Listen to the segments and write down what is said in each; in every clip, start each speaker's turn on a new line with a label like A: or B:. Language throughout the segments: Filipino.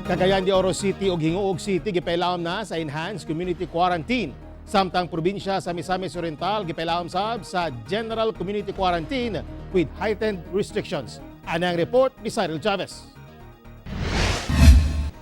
A: Cagayan de Oro City ug Hingoog City gipailawom na sa enhanced community quarantine. Samtang probinsya sa Misamis Oriental gipailawom sab sa general community quarantine with heightened restrictions. Anang report ni Cyril Chavez.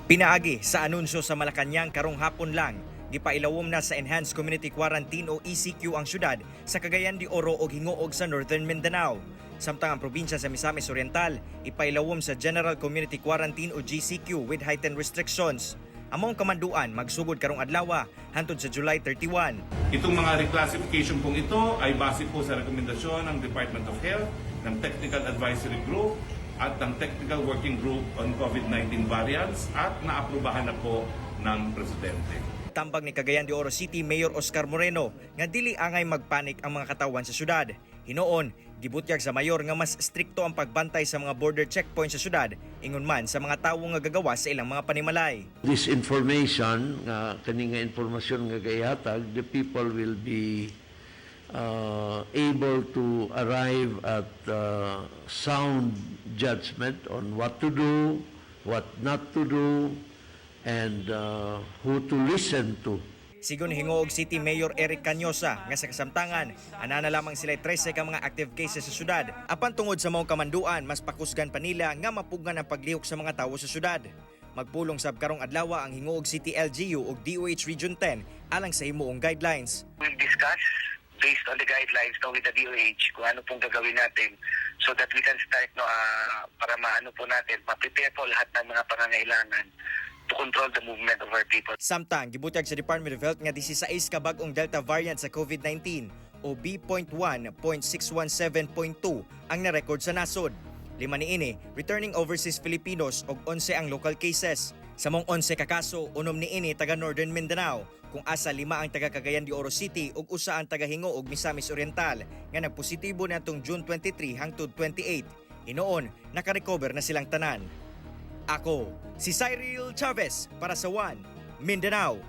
B: Pinaagi sa anunsyo sa Malacañang karong hapon lang, gipailawom na sa Enhanced Community Quarantine o ECQ ang syudad sa Cagayan de Oro ug Hingoog sa Northern Mindanao. Samtang ang probinsya sa Misamis Oriental ipailawom sa General Community Quarantine o GCQ with heightened restrictions. Among kamanduan magsugod karong adlaw hangtod sa July 31.
C: Itong mga reclassification pong ito ay base po sa rekomendasyon ng Department of Health, ng Technical Advisory Group at ng Technical Working Group on COVID-19 Variants at naaprubahan na po ng Presidente.
B: Tambag ni Cagayan de Oro City Mayor Oscar Moreno nga dili angay magpanik ang mga katawan sa syudad. Hinoon, gibutyag sa mayor nga mas strikto ang pagbantay sa mga border checkpoints sa syudad, ingon man sa mga tawo nga gagawa sa ilang mga panimalay.
D: This information, kaning nga informasyon nga gayatag, the people will be able to arrive at sound judgment on what to do, what not to do, and who to listen to.
B: Sigon Hingoog City Mayor Eric Cañosa nga sa kasamtangan, ana na lamang sila 13 ka mga active cases sa syudad. Apan tungod sa mga kamanduan, mas pakusgan pa nila nga mapugnan ang paglihok sa mga tawo sa syudad. Magpulong sab karong adlaw ang Hingoog City LGU ug DOH Region 10 alang sa himuong guidelines.
E: We'll discuss based on the guidelines with the DOH kung ano pong gagawin natin so that we can start para maano po natin, ma-prepare po lahat ng mga pangangailangan to control the movement of our people.
B: Samtang gibutyag sa Department of Health nga 16 ka bag-ong Delta variant sa COVID-19 o B.1.617.2 ang na-record sa nasod. 5 niini returning overseas Filipinos ug 11 ang local cases. Sa mong 11 ka kaso, 6 niini taga Northern Mindanao, kung asa 5 ang taga Cagayan de Oro City ug usa ang taga Hingoog ug Misamis Oriental nga nagpositibo natong June 23 hangtod 28. Hinoon, naka-recover na silang tanan. Ako, si Cyril Chavez para sa One Mindanao.